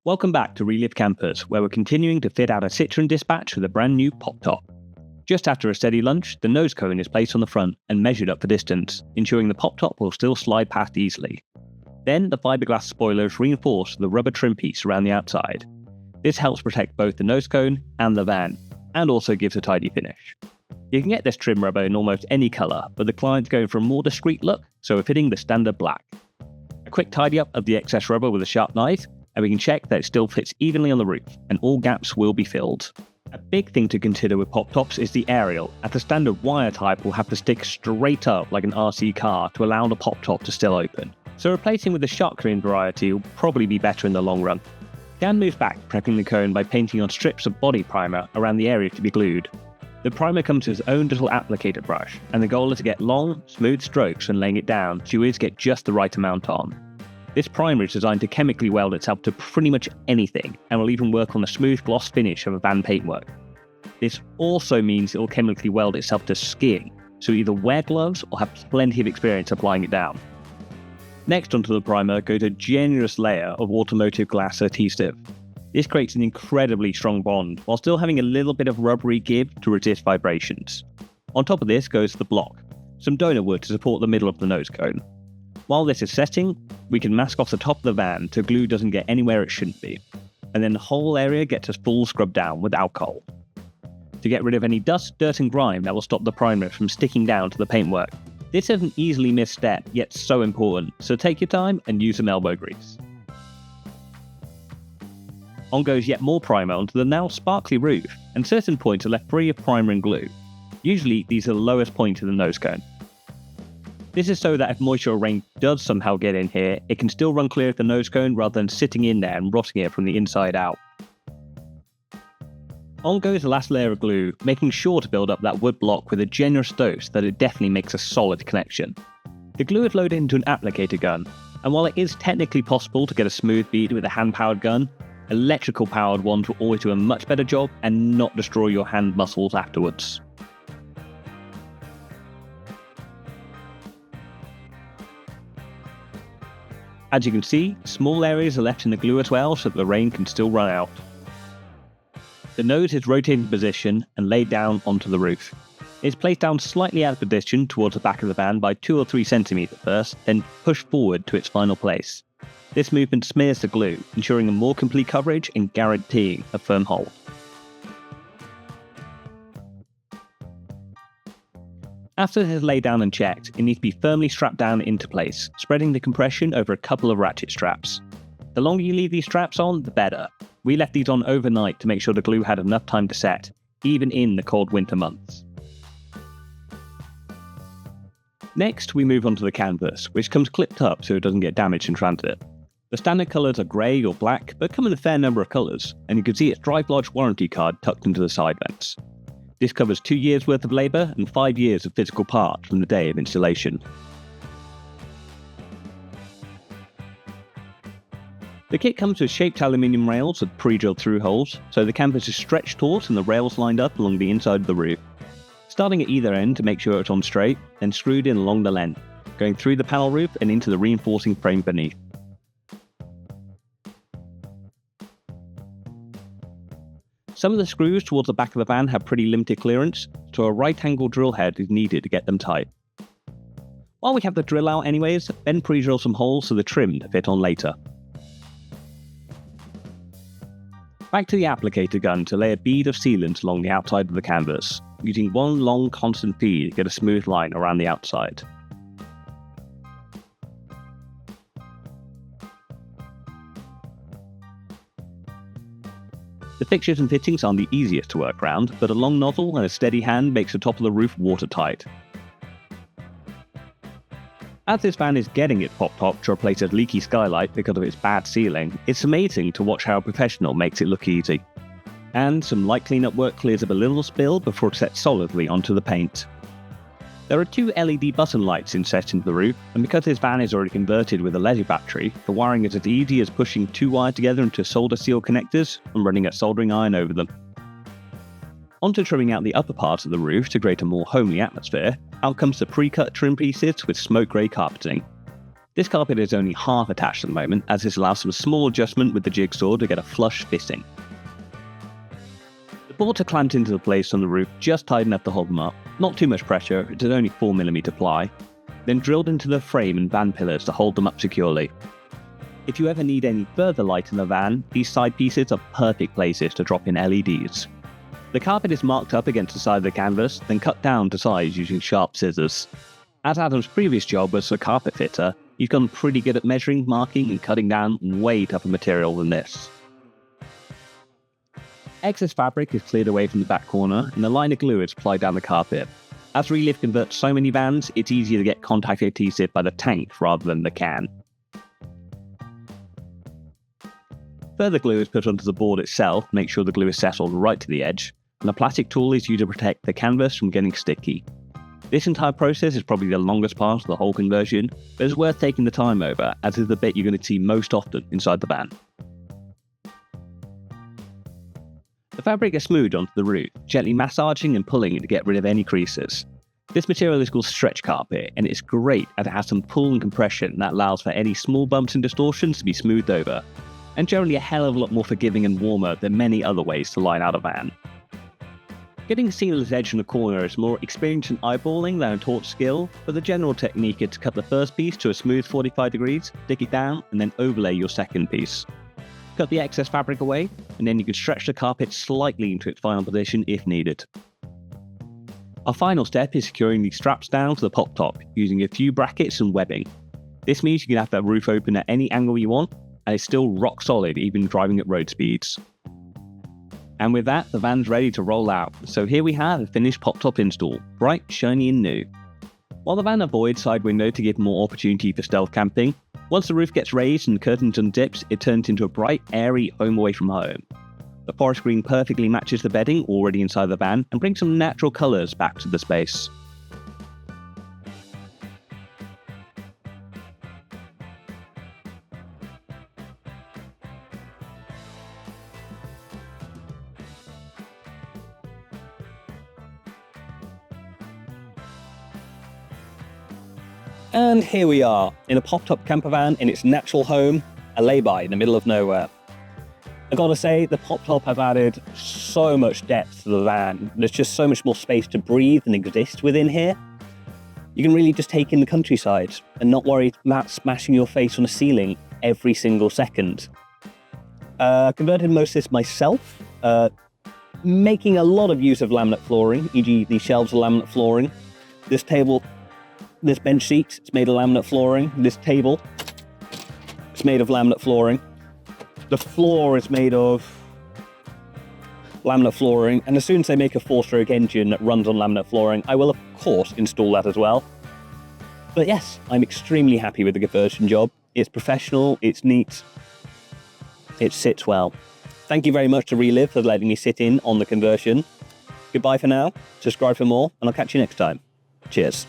Welcome back to Relive Campers, where we're continuing to fit out a Citreon Dispatch with a brand new pop top. Just after a steady lunge, the nose cone is placed on the front and measured up for distance, ensuring the pop top will still slide past easily. Then the fiberglass spoiler is reinforced with a rubber trim piece around the outside. This helps protect both the nose cone and the van, and also gives a tidy finish. You can get this trim rubber in almost any colour, but the client's going for a more discreet look, so we're fitting the standard black. A quick tidy up of the excess rubber with a sharp knife, and we can check that it still fits evenly on the roof, and all gaps will be filled. A big thing to consider with pop tops is the aerial, as the standard wire type will have to stick straight up like an RC car to allow the pop top to still open. So replacing with the shotgun variety will probably be better in the long run. Dan moves back, prepping the cone by painting on strips of body primer around the area to be glued. The primer comes with its own little applicator brush, and the goal is to get long, smooth strokes when laying it down so you always get just the right amount on. This primer is designed to chemically weld itself to pretty much anything, and will even work on the smooth gloss finish of a van paintwork. This also means it will chemically weld itself to skiing, so either wear gloves or have plenty of experience applying it down. Next onto the primer goes a generous layer of automotive glass adhesive. This creates an incredibly strong bond, while still having a little bit of rubbery give to resist vibrations. On top of this goes the block, some donut wood to support the middle of the nose cone. While this is setting, we can mask off the top of the van so glue doesn't get anywhere it shouldn't be, and then the whole area gets a full scrub down with alcohol. To get rid of any dust, dirt and grime that will stop the primer from sticking down to the paintwork. This is an easily missed step, yet so important, so take your time and use some elbow grease. On goes yet more primer onto the now sparkly roof, and certain points are left free of primer and glue. Usually these are the lowest point of the nose cone. This is so that if moisture or rain does somehow get in here, it can still run clear of the nose cone rather than sitting in there and rotting it from the inside out. On goes the last layer of glue, making sure to build up that wood block with a generous dose that it definitely makes a solid connection. The glue is loaded into an applicator gun, and while it is technically possible to get a smooth bead with a hand-powered gun, electrical powered ones will always do a much better job and not destroy your hand muscles afterwards. As you can see, small areas are left in the glue as well so that the rain can still run out. The nose is rotated into position and laid down onto the roof. It is placed down slightly out of position towards the back of the van by 2 or 3 cm first, then pushed forward to its final place. This movement smears the glue, ensuring a more complete coverage and guaranteeing a firm hold. After it is laid down and checked, it needs to be firmly strapped down into place, spreading the compression over a couple of ratchet straps. The longer you leave these straps on, the better. We left these on overnight to make sure the glue had enough time to set, even in the cold winter months. Next, we move on to the canvas, which comes clipped up so it doesn't get damaged in transit. The standard colours are grey or black, but come in a fair number of colours, and you can see its Drive Lodge warranty card tucked into the side vents. This covers 2 years worth of labour and 5 years of physical parts from the day of installation. The kit comes with shaped aluminium rails with pre-drilled through holes, so the canvas is stretched taut and the rails lined up along the inside of the roof. Starting at either end to make sure it's on straight, then screwed in along the length, going through the panel roof and into the reinforcing frame beneath. Some of the screws towards the back of the van have pretty limited clearance, so a right-angle drill head is needed to get them tight. While we have the drill out anyways, Ben pre-drilled some holes for the trim to fit on later. Back to the applicator gun to lay a bead of sealant along the outside of the canvas, using one long constant bead to get a smooth line around the outside. The fixtures and fittings aren't the easiest to work around, but a long nozzle and a steady hand makes the top of the roof watertight. As this van is getting its pop top to replace a leaky skylight because of its bad ceiling, it's amazing to watch how a professional makes it look easy. And some light cleanup work clears up a little spill before it's set solidly onto the paint. There are 2 LED button lights inset into the roof, and because this van is already converted with a leisure battery, the wiring is as easy as pushing 2 wires together into solder seal connectors and running a soldering iron over them. Onto trimming out the upper part of the roof to create a more homely atmosphere, out comes the pre-cut trim pieces with smoke grey carpeting. This carpet is only half attached at the moment, as this allows some small adjustment with the jigsaw to get a flush fitting. The bolts are clamped into the place on the roof just tight enough to hold them up, not too much pressure, it's only 4mm ply, then drilled into the frame and van pillars to hold them up securely. If you ever need any further light in the van, these side pieces are perfect places to drop in LEDs. The carpet is marked up against the side of the canvas, then cut down to size using sharp scissors. As Adam's previous job was a carpet fitter, he's gotten pretty good at measuring, marking and cutting down way tougher material than this. Excess fabric is cleared away from the back corner and a line of glue is applied down the carpet. As Relive converts so many vans, it's easier to get contact adhesive by the tank rather than the can. Further glue is put onto the board itself to make sure the glue is settled right to the edge, and a plastic tool is used to protect the canvas from getting sticky. This entire process is probably the longest part of the whole conversion, but it's worth taking the time over, as is the bit you're going to see most often inside the van. The fabric is smoothed onto the roof, gently massaging and pulling to get rid of any creases. This material is called stretch carpet, and it's great as it has some pull and compression that allows for any small bumps and distortions to be smoothed over, and generally a hell of a lot more forgiving and warmer than many other ways to line out a van. Getting a seamless edge in the corner is more experience and eyeballing than a taught skill, but the general technique is to cut the first piece to a smooth 45 degrees, stick it down, and then overlay your second piece. Cut the excess fabric away, and then you can stretch the carpet slightly into its final position if needed. Our final step is securing these straps down to the pop top using a few brackets and webbing. This means you can have that roof open at any angle you want, and it's still rock solid even driving at road speeds. And with that, the van's ready to roll out, so here we have a finished pop top install, bright, shiny and new. While the van avoids side window to give more opportunity for stealth camping, once the roof gets raised and curtains unzips, it turns into a bright, airy home away from home. The forest green perfectly matches the bedding already inside the van and brings some natural colours back to the space. And here we are, in a pop-top camper van in its natural home, a lay-by in the middle of nowhere. I gotta say, the pop-top have added so much depth to the van. There's just so much more space to breathe and exist within here. You can really just take in the countryside and not worry about smashing your face on a ceiling every single second. Converted most of this myself, making a lot of use of laminate flooring, e.g. these shelves are laminate flooring. This table, this bench seat, it's made of laminate flooring. This table, it's made of laminate flooring. The floor is made of laminate flooring, and as soon as they make a 4-stroke engine that runs on laminate flooring, I will of course install that as well. But yes, I'm extremely happy with the conversion job. It's professional, it's neat, it sits well. Thank you very much to Relive for letting me sit in on the conversion. Goodbye for now, subscribe for more, and I'll catch you next time. Cheers.